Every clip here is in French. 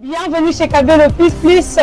Bienvenue chez KB Le Plus Plus,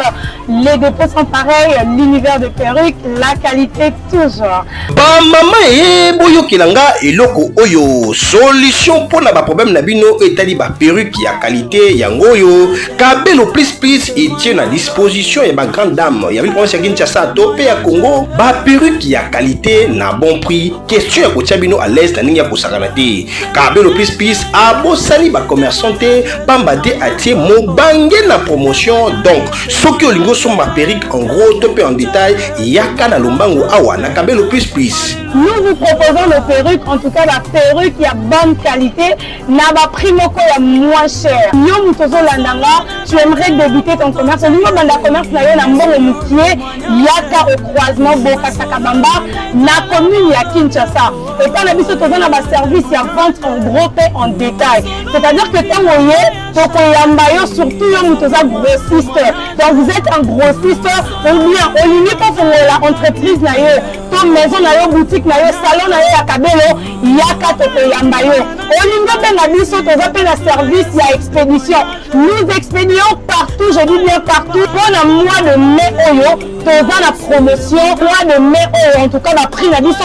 les dépôts sont pareils, l'univers de perruques, la qualité toujours. Ba mama boyo kilanga eloko oyo solution pour ba problème na bino etali ba perruque ya qualité yango oyo KB Le Plus Plus tient à disposition et ba grande dame ya province ya Kinshasa to pe ya Congo ba perruque ya qualité na bon prix question ya kotia bino à l'aise na ningi ya kosakana te KB Le Plus Plus abosali ba commerçant te pamba te atie mobang la promotion donc ce que olingo sont ma perruque en gros topé en détail yaka na lombango awa na KB Le Plus Plus. Nous vous proposons nos perruques, en tout cas la perruque qui a bonne qualité, n'a pas prix moko ya moins cher. Yo mutozo landanga, tu aimerais débuter ton commerce, nous banda commerce na yo na mbongo mukie yaka au croisement Boka Sakabamba na commune ya Kinshasa. Et quand la biso tozo na ba service ya vente en gros et en détail. C'est-à-dire que tant oye toko yamba yo surtout yo mutoza grossiste. Donc vous êtes un grossiste ou bien au limite pour la entreprise na yo, ton maison na yo, boutique na yo, salon na yo ya kabelo yaka toko yamba yo. Olingo benga biso toza pe na service ya expédition. Nous expédions partout, je dis bien partout. Pendant le mois de mai oyo toza na promotion, mois de mai oyo en tout cas ba prix na biso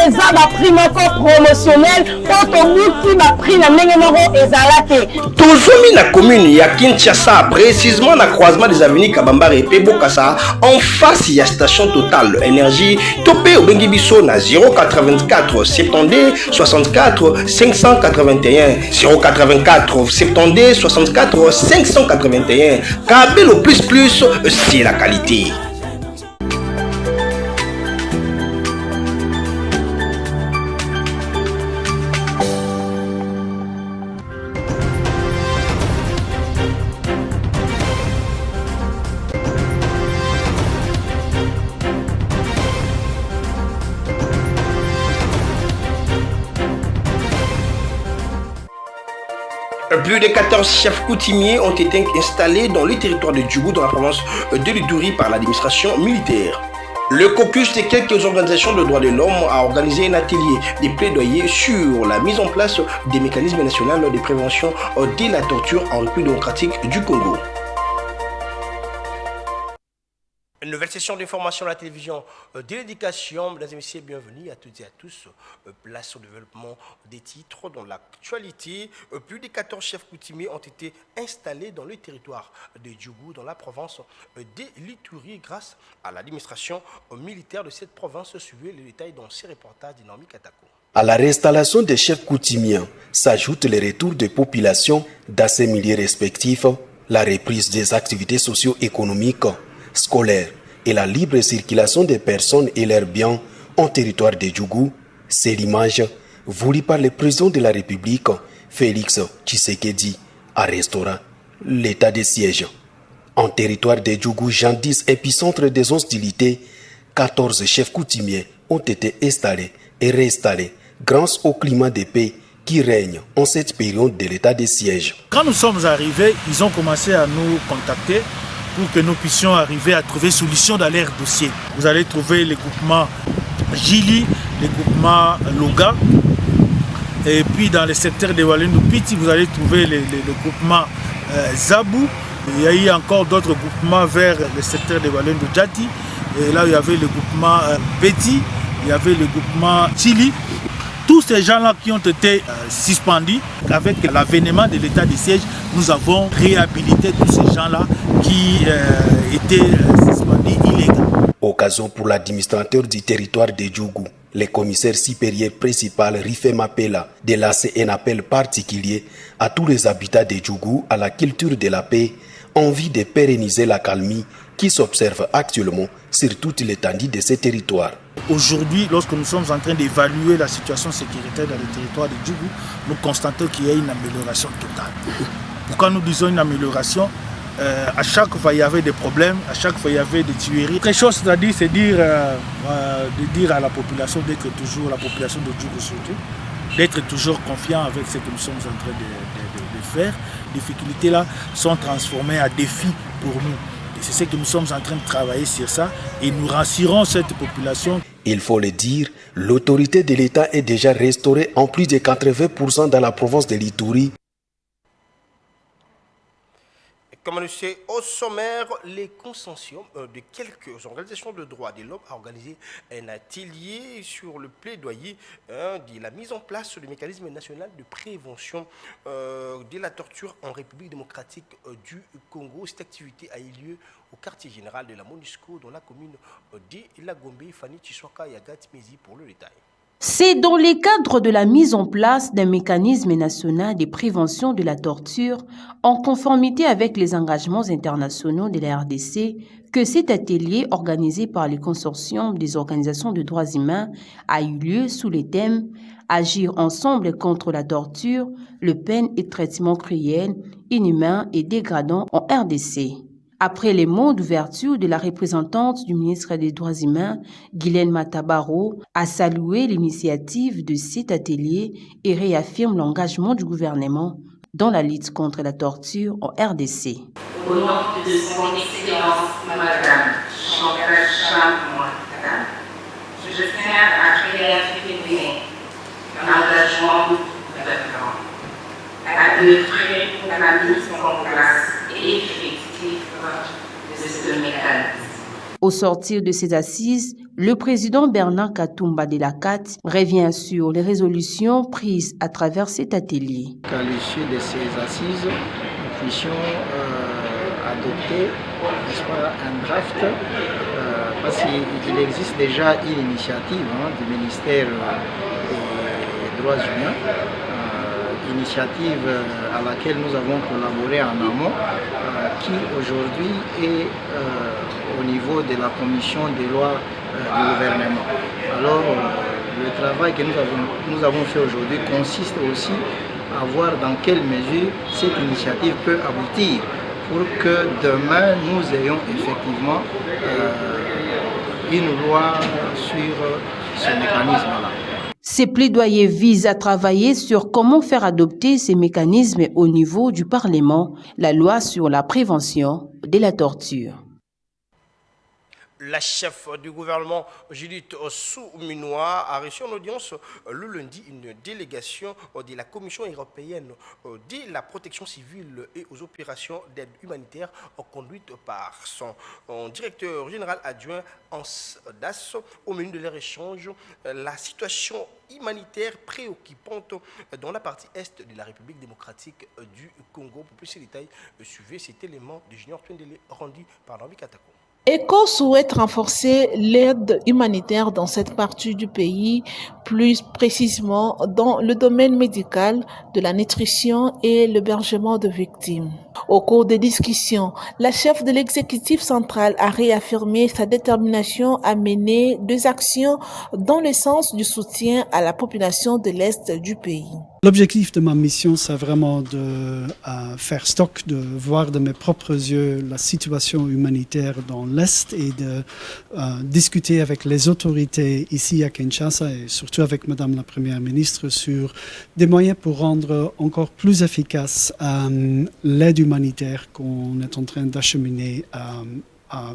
eza ba prix moko promotionnel poto muti ba prix na ndenge moko ezalate. Tozomi na commune ya Kinshasa précisément na croisement des avenues Kabamba et Bokassa en face ya station Total Énergie topé au bengi biso na 084 72 64 581 084 72 64 581 KB Le Plus Plus c'est la qualité. Plus de 14 chefs coutumiers ont été installés dans le territoire de Djougou dans la province de l'Ituri par l'administration militaire. Le caucus de quelques organisations de droits de l'homme a organisé un atelier de plaidoyer sur la mise en place des mécanismes nationaux de prévention de la torture en République démocratique du Congo. Une nouvelle session d'information à la télévision de l'éducation. Mesdames et messieurs, bienvenue à toutes et à tous. Place au développement des titres dans l'actualité. Plus de 14 chefs coutumiers ont été installés dans le territoire de Djougou, dans la province de l'Ituri, grâce à l'administration militaire de cette province. Suivez les détails dans ces reportages dynamiques Atako. À la réinstallation des chefs coutumiers s'ajoutent les retours des populations dans ces milieux respectifs, la reprise des activités socio-économiques, scolaires et la libre circulation des personnes et leurs biens en territoire de Djougou, c'est l'image voulue par le président de la République, Félix Tshisekedi, à restaurer l'état de siège. En territoire de Djougou, jadis épicentre des hostilités, 14 chefs coutumiers ont été installés et réinstallés grâce au climat de paix qui règne en cette période de l'état de siège. Quand nous sommes arrivés, ils ont commencé à nous contacter pour que nous puissions arriver à trouver solution dans leur dossier. Vous allez trouver les groupements Gili, les groupements Loga, et puis dans le secteur de Walendou-Piti, vous allez trouver le groupement Zabou. Il y a eu encore d'autres groupements vers le secteur de Walendou-Djati, et là il y avait le groupement Beti, il y avait le groupement Chili. Tous ces gens-là qui ont été suspendus, avec l'avènement de l'état de siège, nous avons réhabilité tous ces gens-là qui étaient suspendus illégalement. Occasion pour l'administrateur du territoire de Djougou, le commissaire supérieur principal Rifé Mapela, de lancer un appel particulier à tous les habitants de Djougou à la culture de la paix, en vue de pérenniser la calmie qui s'observe actuellement sur toute l'étendue de ces territoires. Aujourd'hui, lorsque nous sommes en train d'évaluer la situation sécuritaire dans le territoire de Djougou, nous constatons qu'il y a une amélioration totale. Pourquoi nous disons une amélioration? À chaque fois il y avait des problèmes, à chaque fois il y avait des tueries. Quelque chose c'est-à-dire, c'est dire à la population d'être toujours, la population de Djougou surtout, d'être toujours confiant avec ce que nous sommes en train de faire. Les difficultés là sont transformées en défis pour nous. Et c'est ce que nous sommes en train de travailler sur ça et nous rassurons cette population. Il faut le dire, l'autorité de l'État est déjà restaurée en plus de 80% dans la province de l'Ituri. Comme on le sait, au sommaire, les consortiums de quelques organisations de droits de l'homme a organisé un atelier sur le plaidoyer de la mise en place du mécanisme national de prévention de la torture en République démocratique du Congo. Cette activité a eu lieu au quartier général de la MONUSCO dans la commune de La Gombe. Fanny Chiswaka et Agathe Mezi pour le détail. C'est dans le cadre de la mise en place d'un mécanisme national de prévention de la torture en conformité avec les engagements internationaux de la RDC que cet atelier organisé par le consortium des organisations de droits humains a eu lieu sous les thèmes « Agir ensemble contre la torture, le peine et traitement cruel, inhumain et dégradant en RDC ». Après les mots d'ouverture de la représentante du ministre des Droits humains, Guylaine Matabaro, a salué l'initiative de cet atelier et réaffirme l'engagement du gouvernement dans la lutte contre la torture en RDC. Au nom de son Excellence, Madame Chantal Chamouata, je tiens à réaffirmer l'engagement du gouvernement à œuvrer pour la mise en place effective de ce mécanisme. Au sortir de ces assises, le président Bernard Katumba de la CAT revient sur les résolutions prises à travers cet atelier. Qu'à l'issue de ces assises, nous puissions adopter un draft, parce qu'il existe déjà une initiative du ministère des Droits humains, initiative à laquelle nous avons collaboré en amont, qui aujourd'hui est au niveau de la commission des lois du gouvernement. Alors, le travail que nous avons fait aujourd'hui consiste aussi à voir dans quelle mesure cette initiative peut aboutir pour que demain nous ayons effectivement une loi sur ce mécanisme-là. Ces plaidoyers visent à travailler sur comment faire adopter ces mécanismes au niveau du Parlement, la loi sur la prévention de la torture. La chef du gouvernement, Judith Souminois, a reçu en audience le lundi une délégation de la Commission européenne de la protection civile et aux opérations d'aide humanitaire conduite par son directeur général adjoint Hans Das. Au menu de leur échange, la situation humanitaire préoccupante dans la partie est de la République démocratique du Congo. Pour plus de détails, suivez cet élément de Junior Twendele rendu par Nambi Katako. ECHO souhaite renforcer l'aide humanitaire dans cette partie du pays, plus précisément dans le domaine médical, de la nutrition et l'hébergement de victimes. Au cours des discussions, la chef de l'exécutif central a réaffirmé sa détermination à mener des actions dans le sens du soutien à la population de l'Est du pays. L'objectif de ma mission, c'est vraiment de faire stock, de voir de mes propres yeux la situation humanitaire dans l'Est et de discuter avec les autorités ici à Kinshasa et surtout avec Madame la Première ministre sur des moyens pour rendre encore plus efficace l'aide humanitaire qu'on est en train d'acheminer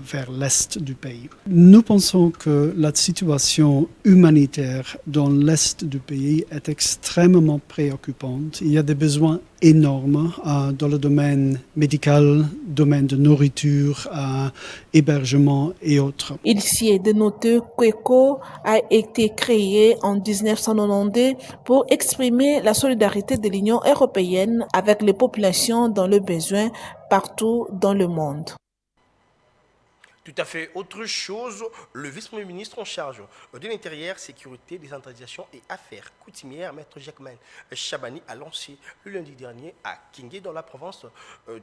vers l'est du pays. Nous pensons que la situation humanitaire dans l'est du pays est extrêmement préoccupante. Il y a des besoins énormes dans le domaine médical, domaine de nourriture, hébergement et autres. Il s'y est de noter qu'ECHO a été créé en 1992 pour exprimer la solidarité de l'Union européenne avec les populations dans le besoin partout dans le monde. Tout à fait autre chose, le vice-premier ministre en charge de l'intérieur, sécurité, décentralisation et affaires coutumières, maître Jacquemin Chabani, a lancé le lundi dernier à Kingé, dans la province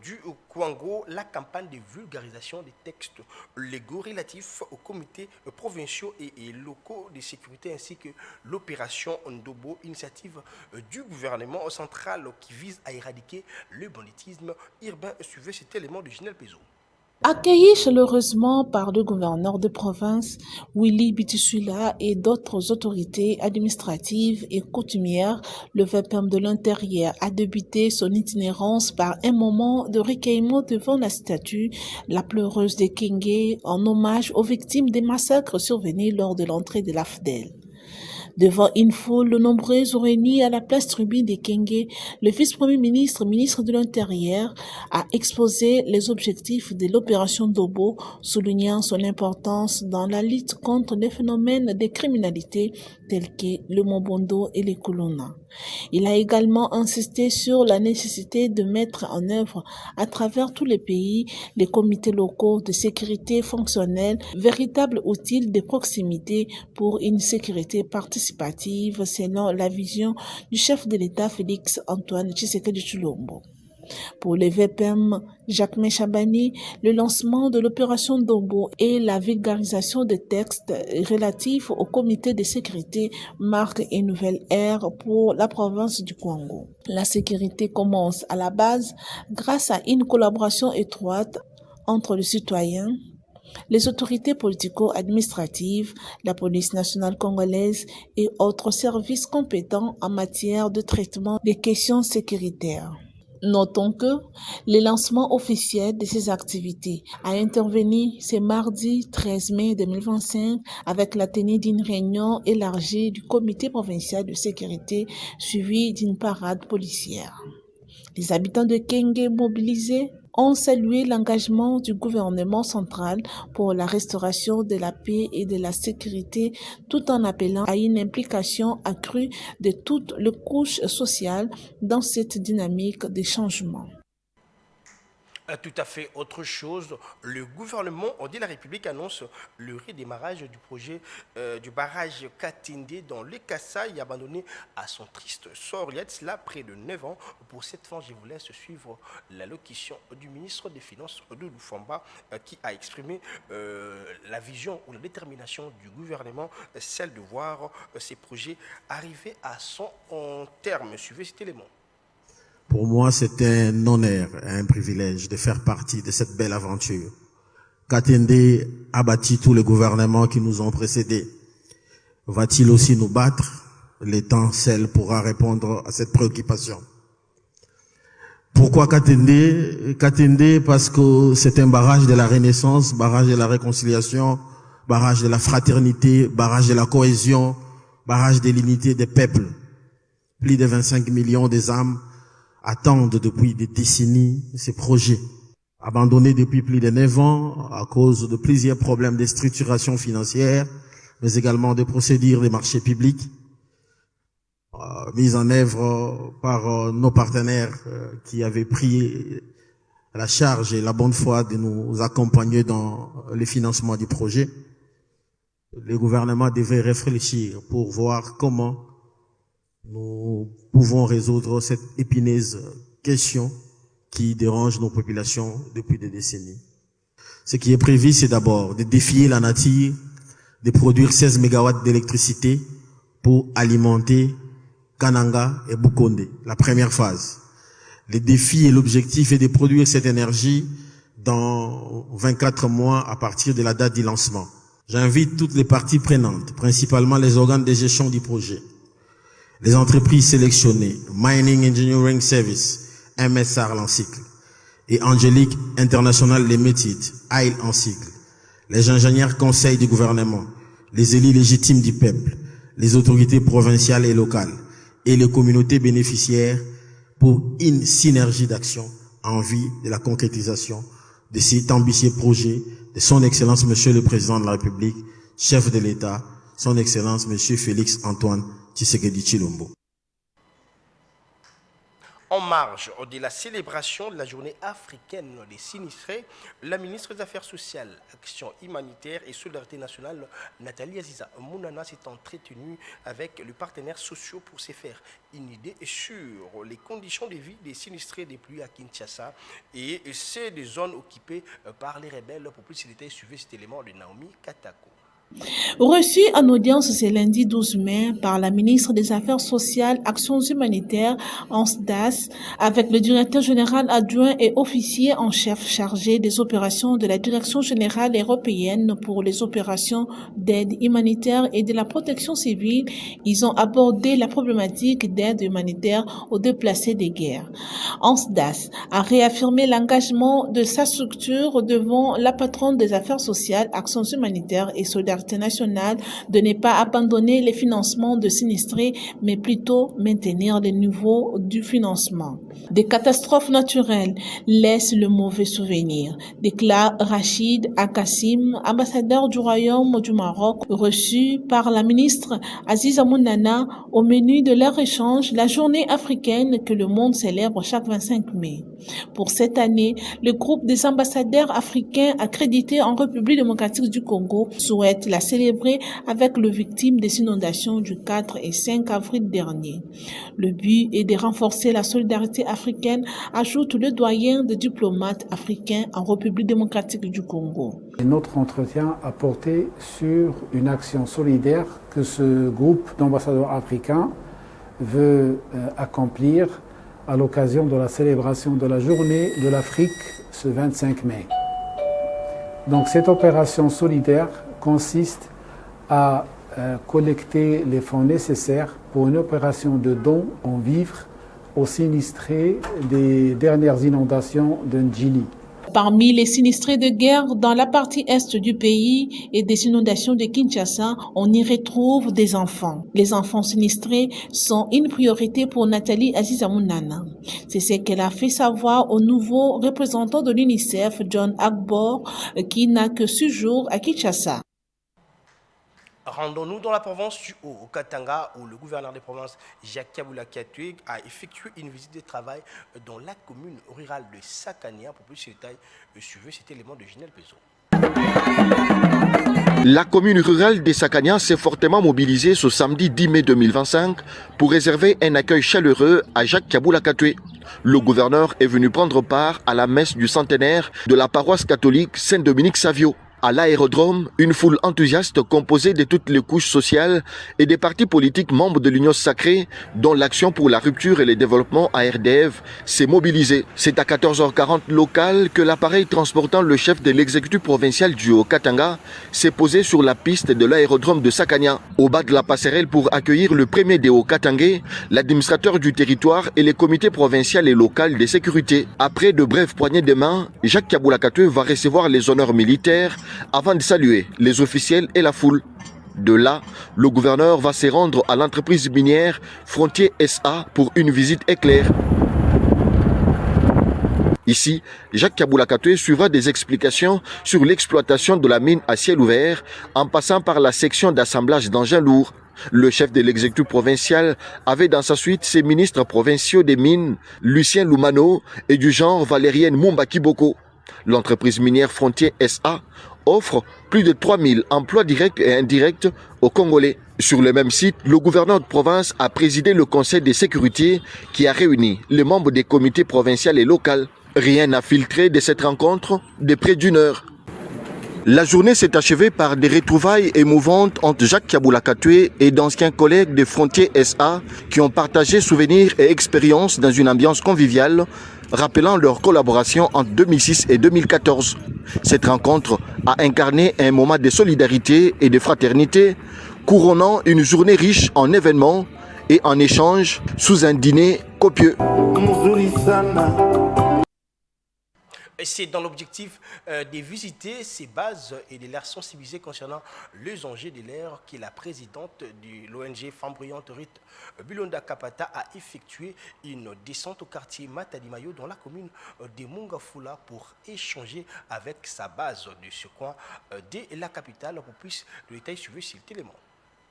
du Kwango, la campagne de vulgarisation des textes légaux relatifs aux comités provinciaux et locaux de sécurité, ainsi que l'opération Ndobo, initiative du gouvernement central qui vise à éradiquer le banditisme urbain. Suivez cet élément de Ginel Pézo. Accueilli chaleureusement par le gouverneur de province, Willy Bitusula, et d'autres autorités administratives et coutumières, le VPM de l'Intérieur a débuté son itinérance par un moment de recueillement devant la statue, la pleureuse de Kingé, en hommage aux victimes des massacres survenus lors de l'entrée de l'AFDEL. Devant une foule nombreuse réunie à la place Tribune de Kenge, le vice-premier ministre, ministre de l'Intérieur, a exposé les objectifs de l'opération Dobo, soulignant son importance dans la lutte contre les phénomènes de criminalité tels que le Mobondo et les Kuluna. Il a également insisté sur la nécessité de mettre en œuvre à travers tous les pays les comités locaux de sécurité fonctionnels, véritables outils de proximité pour une sécurité participative selon la vision du chef de l'État Félix Antoine Tshisekedi Tshilombo. Pour le VPM Jacquemain Chabani, le lancement de l'opération Dombo et la vulgarisation des textes relatifs au comité de sécurité marquent une nouvelle ère pour la province du Congo. La sécurité commence à la base grâce à une collaboration étroite entre les citoyens, les autorités politico-administratives, la police nationale congolaise et autres services compétents en matière de traitement des questions sécuritaires. Notons que le lancement officiel de ces activités a intervenu ce mardi 13 mai 2025 avec la tenue d'une réunion élargie du comité provincial de sécurité suivie d'une parade policière. Les habitants de Kenge mobilisés ont salué l'engagement du gouvernement central pour la restauration de la paix et de la sécurité tout en appelant à une implication accrue de toutes les couches sociales dans cette dynamique de changement. Tout à fait autre chose, le gouvernement de la République annonce le redémarrage du projet du barrage Katinde dans le Kasaï abandonné à son triste sort. Il y a de cela près de 9 ans. Pour cette fin, je vous laisse suivre l'allocution du ministre des Finances de Lufamba qui a exprimé la vision ou la détermination du gouvernement, celle de voir ces projets arriver à son terme. Suivez cet élément. Pour moi, c'est un honneur et un privilège de faire partie de cette belle aventure. Katinde a bâti tous les gouvernements qui nous ont précédés. Va-t-il aussi nous battre? Le temps seul pourra répondre à cette préoccupation. Pourquoi Katinde? Katinde parce que c'est un barrage de la renaissance, barrage de la réconciliation, barrage de la fraternité, barrage de la cohésion, barrage de l'unité des peuples. Plus de 25 millions des âmes attendent depuis des décennies ces projets. Abandonnés depuis plus de 9 ans à cause de plusieurs problèmes de structuration financière, mais également de procédures des marchés publics, mises en œuvre par nos partenaires qui avaient pris la charge et la bonne foi de nous accompagner dans le financement du projet. Le gouvernement devait réfléchir pour voir comment nous pouvons résoudre cette épineuse question qui dérange nos populations depuis des décennies. Ce qui est prévu, c'est d'abord de défier la nature, de produire 16 MW d'électricité pour alimenter Kananga et Bukonde, la première phase. Le défi et l'objectif est de produire cette énergie dans 24 mois à partir de la date du lancement. J'invite toutes les parties prenantes, principalement les organes de gestion du projet, les entreprises sélectionnées, Mining Engineering Service, MSR en cycle, et Angélique International Limited, AIL en cycle, les ingénieurs conseils du gouvernement, les élus légitimes du peuple, les autorités provinciales et locales, et les communautés bénéficiaires pour une synergie d'action en vue de la concrétisation de cet ambitieux projet de son Excellence Monsieur le Président de la République, chef de l'État, son Excellence Monsieur Félix Antoine Tshisekedi Tshilombo. En marge de la célébration de la journée africaine des sinistrés, la ministre des Affaires sociales, Action humanitaire et solidarité nationale, Nathalie Aziza Mounana, s'est entretenue avec les partenaires sociaux pour se faire une idée sur les conditions de vie des sinistrés des pluies à Kinshasa et c'est des zones occupées par les rebelles. Pour plus de détails, suivez cet élément de Naomi Katako. Reçu en audience ce lundi 12 mai par la ministre des Affaires sociales, Actions humanitaires, ANSDAS, avec le directeur général adjoint et officier en chef chargé des opérations de la Direction générale européenne pour les opérations d'aide humanitaire et de la protection civile, ils ont abordé la problématique d'aide humanitaire aux déplacés des guerres. ANSDAS a réaffirmé l'engagement de sa structure devant la patronne des Affaires sociales, Actions humanitaires et solidarité solidarité nationale de ne pas abandonner les financements de sinistrés, mais plutôt maintenir le niveau du financement. Des catastrophes naturelles laissent le mauvais souvenir, déclare Rachid Akassim, ambassadeur du Royaume du Maroc, reçu par la ministre Aziza Mounana au menu de leur échange la journée africaine que le monde célèbre chaque 25 mai. Pour cette année, le groupe des ambassadeurs africains accrédités en République démocratique du Congo souhaite la célébrer avec les victimes des inondations du 4 et 5 avril dernier. Le but est de renforcer la solidarité africaine, ajoute le doyen des diplomates africains en République démocratique du Congo. Notre entretien a porté sur une action solidaire que ce groupe d'ambassadeurs africains veut accomplir à l'occasion de la célébration de la journée de l'Afrique ce 25 mai. Donc cette opération solidaire consiste à collecter les fonds nécessaires pour une opération de don en vivres aux sinistrés des dernières inondations de Ndjili. Parmi les sinistrés de guerre dans la partie est du pays et des inondations de Kinshasa, on y retrouve des enfants. Les enfants sinistrés sont une priorité pour Nathalie Azizamounana. C'est ce qu'elle a fait savoir au nouveau représentant de l'UNICEF, John Agbor, qui n'a que 6 jours à Kinshasa. Rendons-nous dans la province du Haut-Katanga où le gouverneur des provinces, Jacques Kabula Katoué, a effectué une visite de travail dans la commune rurale de Sakania. Pour plus de détails, suivez cet élément de Ginel Pezo. La commune rurale de Sakania s'est fortement mobilisée ce samedi 10 mai 2025 pour réserver un accueil chaleureux à Jacques Kabula Katoué. Le gouverneur est venu prendre part à la messe du centenaire de la paroisse catholique Saint-Dominique Savio. À l'aérodrome, une foule enthousiaste composée de toutes les couches sociales et des partis politiques membres de l'Union sacrée, dont l'Action pour la rupture et le développement ARDF, s'est mobilisée. C'est à 14h40 local que l'appareil transportant le chef de l'exécutif provincial du Haut-Katanga s'est posé sur la piste de l'aérodrome de Sakania. Au bas de la passerelle pour accueillir le premier des Haut-Katangais, l'administrateur du territoire et les comités provincial et local de sécurité. Après de brèves poignées de main, Jacques Kabula Katoué va recevoir les honneurs militaires avant de saluer les officiels et la foule. De là, le gouverneur va se rendre à l'entreprise minière Frontier SA pour une visite éclair. Ici, Jacques Kabula Katoué suivra des explications sur l'exploitation de la mine à ciel ouvert en passant par la section d'assemblage d'engins lourds. Le chef de l'exécutif provincial avait dans sa suite ses ministres provinciaux des mines, Lucien Loumano, et du genre Valérienne Mumba Kiboko. L'entreprise minière Frontier SA offre plus de 3000 emplois directs et indirects aux Congolais. Sur le même site, le gouverneur de province a présidé le conseil de sécurité qui a réuni les membres des comités provinciaux et locaux. Rien n'a filtré de cette rencontre de près d'1 heure. La journée s'est achevée par des retrouvailles émouvantes entre Jacques Kabula Katoué et d'anciens collègues de Frontier SA qui ont partagé souvenirs et expériences dans une ambiance conviviale, rappelant leur collaboration entre 2006 et 2014. Cette rencontre a incarné un moment de solidarité et de fraternité, couronnant une journée riche en événements et en échanges sous un dîner copieux. C'est dans l'objectif de visiter ces bases et de les sensibiliser concernant les enjeux de l'air que la présidente de l'ONG Femme Brillante Ruth Bilonda Kapata a effectué une descente au quartier Matadi-Mayo dans la commune de Mongafula pour échanger avec sa base de ce coin de la capitale. Pour plus de détails, suivez cet élément.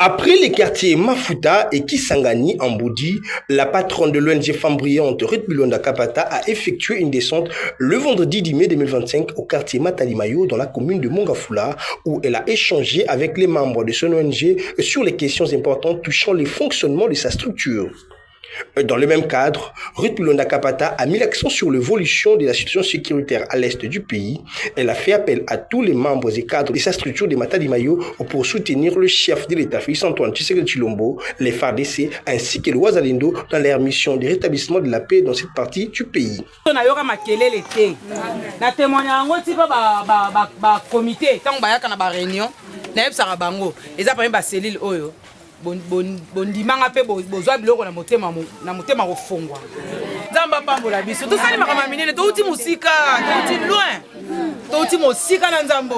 Après les quartiers Mafuta et Kisangani en Boudi, la patronne de l'ONG Femme Brillante Ruth Bilonda Kapata a effectué une descente le vendredi 10 mai 2025 au quartier Matadi-Mayo dans la commune de Mongafula où elle a échangé avec les membres de son ONG sur les questions importantes touchant le fonctionnement de sa structure. Dans le même cadre, Ruth Bilonda Kapata a mis l'accent sur l'évolution de la situation sécuritaire à l'est du pays. Elle a fait appel à tous les membres et cadres de sa structure de Matadi-Mayo pour soutenir le chef de l'État, Félix Antoine Tshisekedi Tshilombo, les FARDC ainsi que le Ouazalendo dans leur mission de rétablissement de la paix dans cette partie du pays. bondimanga pe bozwa biloko na motema kofungwa nzamba pambola biso tosali makambo minene touti musika touti loin touti mosika na nzambe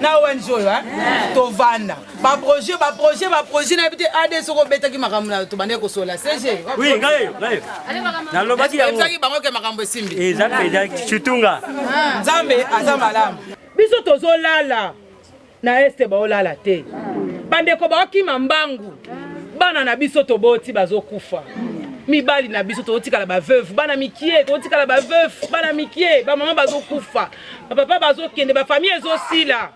na ONG oyo tovanda baprojet na yebi te ade soko obetaki makambo na tobande kosola CG oui ngayo nalobaki yango ebisaki bango ke makambo esimbi eza peda chutunga nzambe aza malamu biso tozolala na este baolala te bandeko baokima mbangu bana na biso toboti bazokufa mibali na biso totikala ba veuve bana mikie totikala ba veuve bana mikie ba maman bazokufa ba papa bazokende ba famille ezosila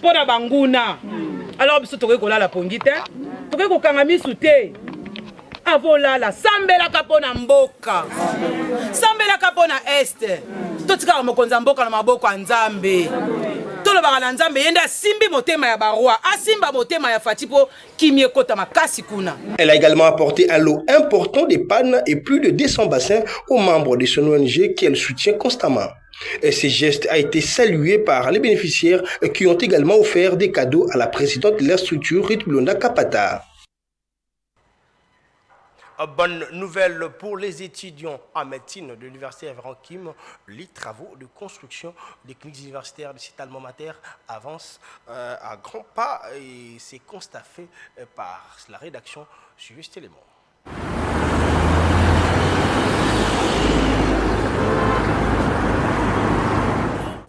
pona banguna alors biso tokoki kolala pongi te tokoki kokanga misu te avolala sambelaka pona mboka sambelaka pona este totikala mokonza mboka na maboko ya nzambe tolobaka na nzambe yenda asimbi motema ya baroi asimba motema ya fati po kimi ekota makasi kuna. Elle a également apporté un lot important de pannes et plus de 200 bassins aux membres de son ONG qu'elle soutient constamment. Et ce geste a été salué par les bénéficiaires qui ont également offert des cadeaux à la présidente de la structure, Ruth Blonda Kapata. Bonne nouvelle pour les étudiants en médecine de l'université Révérend Kim. Les travaux de construction des cliniques universitaires de cet alma mater avancent à grands pas et c'est constaté par la rédaction sur cet élément.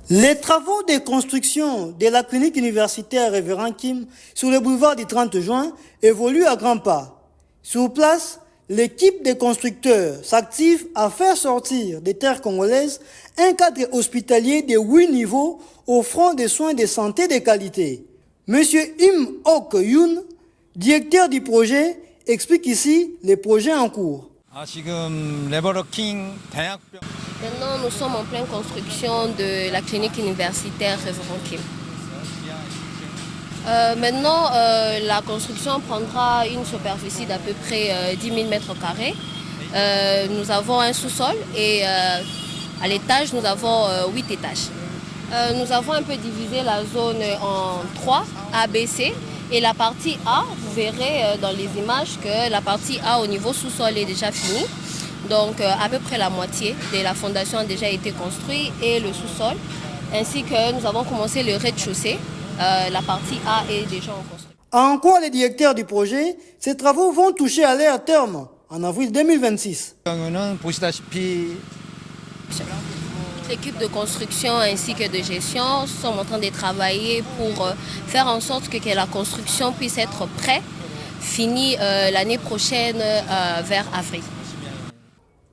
Les travaux de construction de la clinique universitaire Révérend Kim sur le boulevard du 30 juin évoluent à grands pas. Sur place, l'équipe des constructeurs s'active à faire sortir des terres congolaises un cadre hospitalier de 8 niveaux offrant des soins de santé de qualité. Monsieur Im Ok Yoon, directeur du projet, explique ici les projets en cours. Maintenant, nous sommes en pleine construction de la clinique universitaire Révérend Kim. Maintenant, la construction prendra une superficie d'à peu près 10 000 mètres carrés. Nous avons un sous-sol et à l'étage, nous avons 8 étages. Nous avons un peu divisé la zone en 3, A, B, C. Et la partie A, vous verrez dans les images que la partie A au niveau sous-sol est déjà finie. Donc à peu près la moitié de la fondation a déjà été construite et le sous-sol. Ainsi que nous avons commencé le rez-de-chaussée. La partie A est déjà en construction. En quoi les directeurs du projet, ces travaux vont toucher à leur terme en avril 2026. L'équipe de construction ainsi que de gestion sont en train de travailler pour faire en sorte que la construction puisse être prête, finie l'année prochaine vers avril.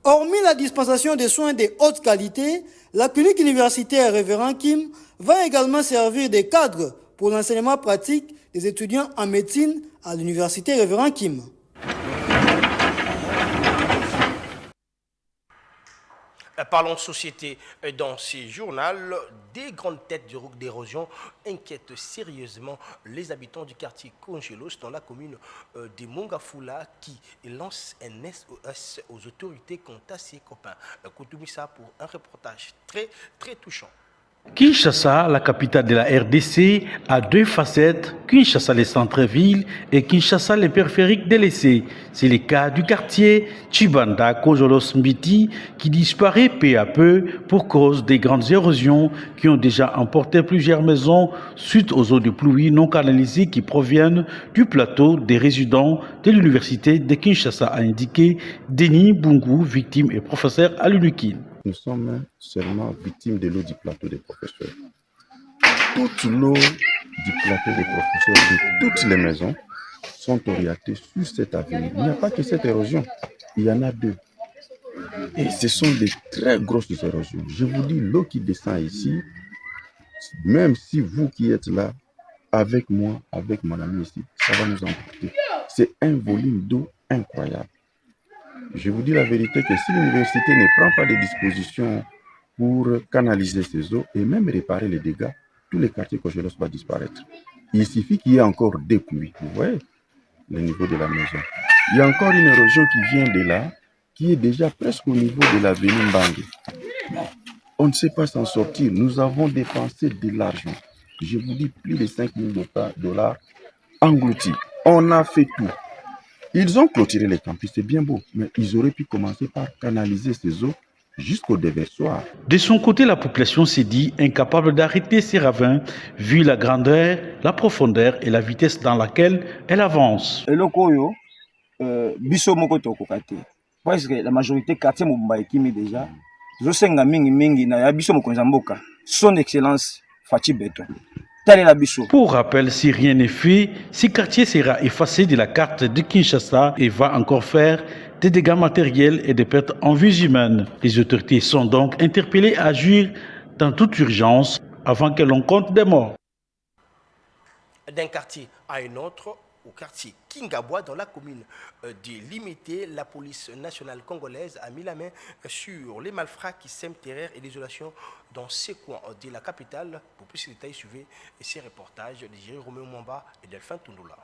Hormis la dispensation de soins de haute qualité, la clinique universitaire Révérend Kim va également servir de cadre pour l'enseignement pratique des étudiants en médecine à l'université Révérend Kim. Parlons de société dans ce journal. Des grandes têtes d'érosion inquiètent sérieusement les habitants du quartier Congelos dans la commune de Mongafula qui lance un SOS aux autorités quant à ses copains. Koutoumissa pour un reportage très touchant. Kinshasa, la capitale de la RDC, a deux facettes, Kinshasa les centres-villes et Kinshasa les périphériques délaissés. C'est le cas du quartier Chibanda Konjolos Mbiti qui disparaît peu à peu pour cause des grandes érosions qui ont déjà emporté plusieurs maisons suite aux eaux de pluie non canalisées qui proviennent du plateau des résidents de l'université de Kinshasa, a indiqué Denis Bungu, victime et professeur à l'UNIKIN. Nous sommes seulement victimes de l'eau du plateau des professeurs. Toute l'eau du plateau des professeurs de toutes les maisons sont orientées sur cette avenue. Il n'y a pas que cette érosion, il y en a deux. Et ce sont des très grosses érosions. Je vous dis, l'eau qui descend ici, même si vous qui êtes là, avec moi, avec mon ami ici, ça va nous emporter. C'est un volume d'eau incroyable. Je vous dis la vérité que si l'université ne prend pas de dispositions pour canaliser ces eaux et même réparer les dégâts, tous les quartiers Congelos vont disparaître. Il suffit qu'il y ait encore des pluies. Vous voyez le niveau de la maison. Il y a encore une érosion qui vient de là, qui est déjà presque au niveau de l'avenue Mbangé. On ne sait pas s'en sortir. Nous avons dépensé de l'argent. Je vous dis plus de 5 000 $ engloutis. On a fait tout. Ils ont clôturé les campus, c'est bien beau, mais ils auraient pu commencer par canaliser ces eaux jusqu'au déversoir. De son côté, la population s'est dit incapable d'arrêter ces ravins, vu la grandeur, la profondeur et la vitesse dans laquelle elle avance. Parce que la majorité quartier Mobimba Ekimi déjà, Zosenga mingi mingi na biso mokonza mboka, son excellence Fachi Beton. Pour rappel, si rien n'est fait, ce quartier sera effacé de la carte de Kinshasa et va encore faire des dégâts matériels et des pertes en vies humaines. Les autorités sont donc interpellées à agir dans toute urgence avant que l'on compte des morts. D'un quartier à un autre, au quartier Kingabwa, dans la commune de Limité, la police nationale congolaise a mis la main sur les malfrats qui sèment terreur et désolation dans ces coins de la capitale. Pour plus de détails, suivez ces reportages de Jerry Roméo Mwamba et Delphin Tundula.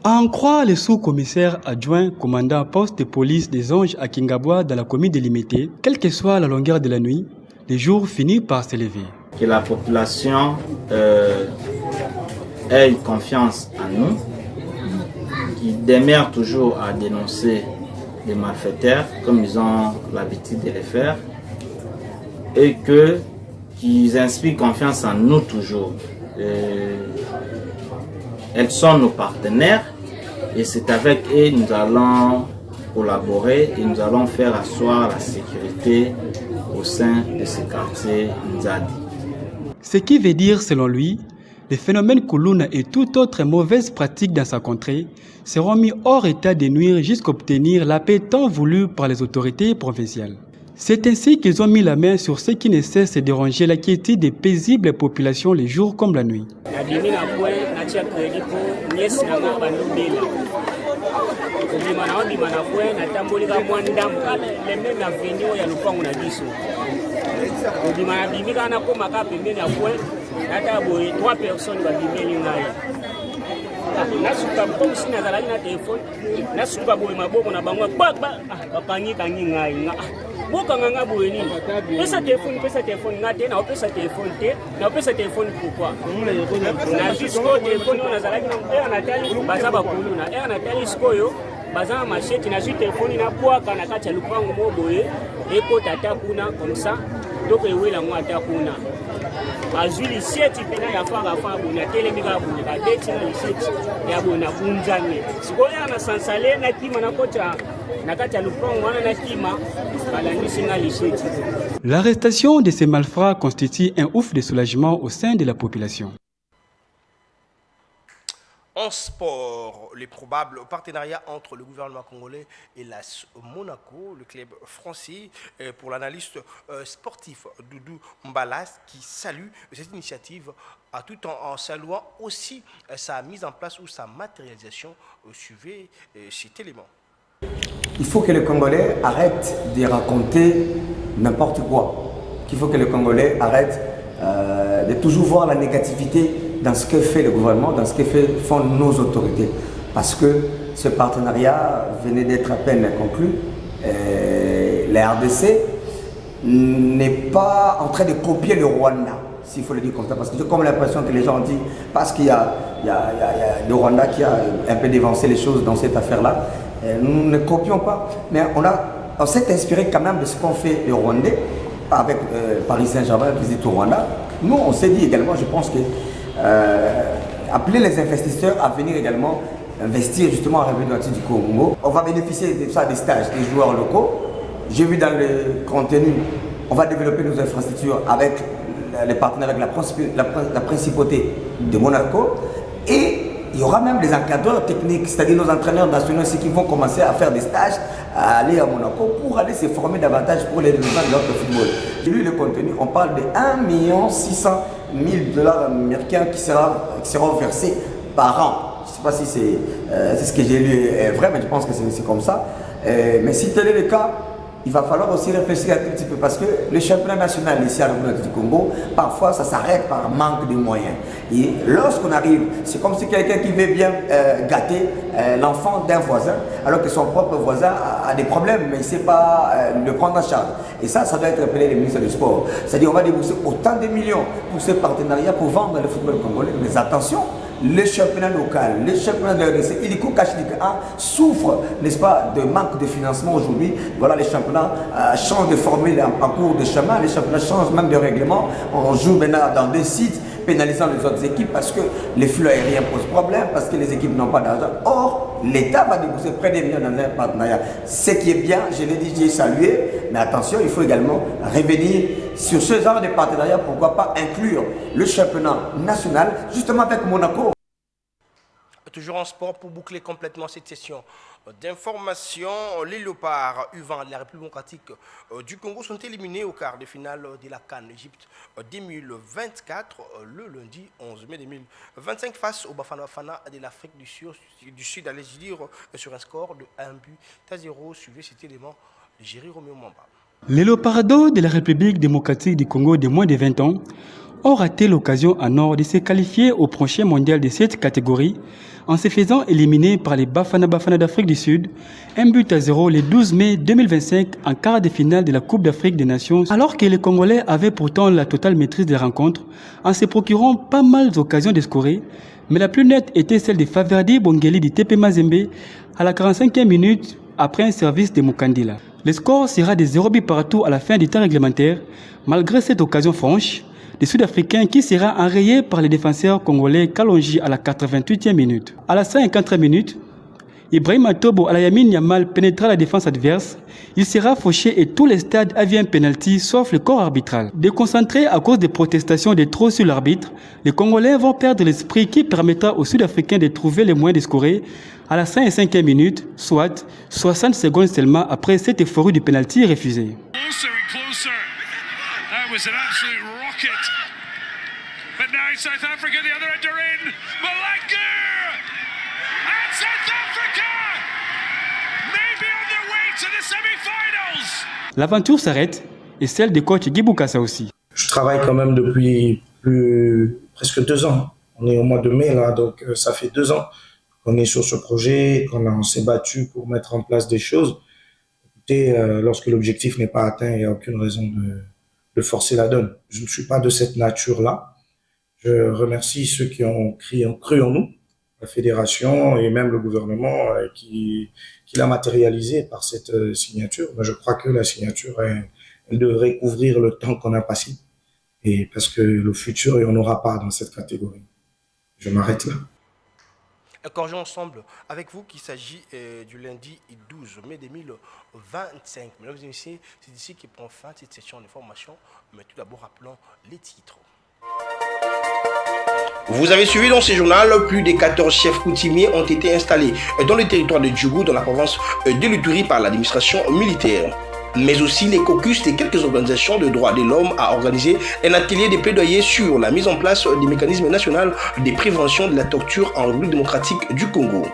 À en croire le sous-commissaire adjoint commandant poste de police des Anges à Kingabwa dans la commune de Limité, quelle que soit la longueur de la nuit, les jours finissent par s'élever. Que la population ait confiance en nous, qui demeurent toujours à dénoncer les malfaiteurs comme ils ont l'habitude de le faire et qu'ils inspirent confiance en nous toujours. Elles sont nos partenaires et c'est avec eux que nous allons collaborer et nous allons faire asseoir la sécurité au sein de ce quartier Nzadi. Ce qui veut dire selon lui, les phénomènes Koulouna et toute autre mauvaise pratique dans sa contrée seront mis hors état de nuire jusqu'à obtenir la paix tant voulue par les autorités provinciales. C'est ainsi qu'ils ont mis la main sur ce qui ne cesse de déranger la quiétude des paisibles populations les jours comme la nuit. Trois personnes nasuka comme si nazalaki na telefone nasuka boye maboko na bango bakangi ngai nga bokanga nga boye nini pesa telefone nga te na opesa telefone te na opesa telefone pourquoi na jusqu'au telefone on nazalaki na natali baza bakulu na natali sikoyo baza na machete na ju telefone na bwaka na kati ya lupango mo boye ekota ta kuna comme ça donc ewela mo ata kuna azwi lisieti pena ya fanga bona telemika bona badeti na lisieti ya bona kunzane sikoyo na sansale na kima na kota na kati ya lupango wana na kima balandisi na lisieti. L'arrestation de ces malfrats constitue un ouf de soulagement au sein de la population. En sport, les probables partenariats entre le gouvernement congolais et la Monaco, le club français, pour l'analyste sportif Doudou Mbalas, qui salue cette initiative tout en saluant aussi sa mise en place ou sa matérialisation. Suivez cet élément. Il faut que les Congolais arrêtent de raconter n'importe quoi. Il faut que les Congolais arrêtent de toujours voir la négativité dans ce que fait le gouvernement, dans ce que font nos autorités. Parce que ce partenariat venait d'être à peine conclu. La RDC n'est pas en train de copier le Rwanda, s'il faut le dire comme ça. Parce que j'ai comme l'impression que les gens disent, parce qu'il y a le Rwanda qui a un peu dévancé les choses dans cette affaire-là, nous ne copions pas. Mais on s'est inspiré quand même de ce qu'ont fait les Rwandais, avec Paris Saint-Germain, la visite au Rwanda. Nous, on s'est dit également, je pense que appeler les investisseurs à venir également investir justement en République démocratique du Congo. On va bénéficier de ça des stages des joueurs locaux. J'ai vu dans le contenu, on va développer nos infrastructures avec les partenaires, avec la principauté de Monaco. Et il y aura même des encadreurs techniques, c'est-à-dire nos entraîneurs nationaux, ceux qui vont commencer à faire des stages, à aller à Monaco pour aller se former davantage pour les développements de notre football. J'ai lu le contenu, on parle de 1 600 000 $ américains qui seront versés par an. Je ne sais pas si c'est ce que j'ai lu est vrai, mais je pense que c'est comme ça. Mais si tel est le cas, il va falloir aussi réfléchir un tout petit peu parce que le championnat national ici à la République du Congo, parfois ça s'arrête par manque de moyens. Et lorsqu'on arrive, c'est comme si quelqu'un qui veut bien gâter l'enfant d'un voisin, alors que son propre voisin a des problèmes, mais il ne sait pas le prendre en charge. Et ça doit être appelé le ministre du Sport. C'est-à-dire qu'on va débourser autant de millions pour ce partenariat pour vendre le football congolais. Mais attention, le championnat local, le championnat de RDC, il souffre, n'est-ce pas, de manque de financement aujourd'hui. Voilà, les championnats changent de formule en cours de chemin, les championnats changent même de règlement. On joue maintenant dans des sites, pénalisant les autres équipes parce que les flux aériens posent problème, parce que les équipes n'ont pas d'argent. Or, l'État va débourser près des millions dans un partenariat. Ce qui est bien, je l'ai dit, j'ai salué, mais attention, il faut également revenir sur ce genre de partenariat. Pourquoi pas inclure le championnat national, justement avec Monaco. Toujours en sport pour boucler complètement cette session d'information. Les Léopards U20 de la République démocratique du Congo sont éliminés au quart de finale de la CAN Égypte 2024 le lundi 11 mai 2025 face au Bafana Bafana de l'Afrique du Sud, allez dire sur un score de 1-0. Suivez cet élément de Géry Roméo Mamba. Les Léopards de la République démocratique du Congo de moins de 20 ans ont raté l'occasion en or de se qualifier au prochain mondial de cette catégorie en se faisant éliminer par les Bafana Bafana d'Afrique du Sud, 1-0 le 12 mai 2025 en quart de finale de la Coupe d'Afrique des Nations, alors que les Congolais avaient pourtant la totale maîtrise des rencontres en se procurant pas mal d'occasions de scorer, mais la plus nette était celle de Faverdi Bongeli du TP Mazembe à la 45e minute après un service de Mukandila. Le score sera de 0 but partout à la fin du temps réglementaire, malgré cette occasion franche des Sud-Africains qui sera enrayé par les défenseurs congolais Kalonji à la 88e minute. À la 54e minute, Ibrahim Tobo Alayamin Yamal pénétra la défense adverse. Il sera fauché et tout le stade a vu un penalty sauf le corps arbitral. Déconcentrés à cause des protestations de trop sur l'arbitre, les Congolais vont perdre l'esprit qui permettra aux Sud-Africains de trouver les moyens de scorer à la 55e minute, soit 60 secondes seulement après cette euphorie du penalty refusé. Was an absolute rocket. But now South Africa, the other end are in. Malenga! And South Africa may be on their way to the semi-finals. L'aventure s'arrête et celle de coach Guy Boukassa aussi. Je travaille quand même depuis presque 2 ans. On est au mois de mai là, donc ça fait 2 ans qu'on est sur ce projet, qu'on s'est battu pour mettre en place des choses. Écoutez, lorsque l'objectif n'est pas atteint, il n'y a aucune raison de forcer la donne. Je ne suis pas de cette nature-là. Je remercie ceux qui ont cru en nous, la fédération et même le gouvernement qui l'a matérialisé par cette signature. Mais je crois que la signature, elle devrait couvrir le temps qu'on a passé. Et parce que le futur, il n'y en aura pas dans cette catégorie. Je m'arrête là. Accorgeons ensemble avec vous qu'il s'agit du lundi 12 mai 2025. Mesdames et messieurs, c'est ici qui prend fin cette session d'information. Mais tout d'abord, rappelons les titres. Vous avez suivi dans ce journal, plus de 14 chefs coutumiers ont été installés dans le territoire de Djougou, dans la province de l'Uturi par l'administration militaire. Mais aussi les caucus de quelques organisations de droits de l'homme a organisé un atelier de plaidoyer sur la mise en place des mécanismes nationaux de prévention de la torture en République démocratique du Congo.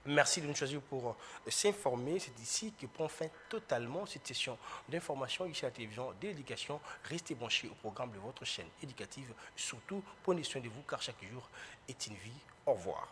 Merci de nous choisir pour s'informer. C'est ici que prend fin totalement cette session d'information ici à la télévision d'éducation. Restez branchés au programme de votre chaîne éducative. Surtout, prenez soin de vous car chaque jour est une vie. Au revoir.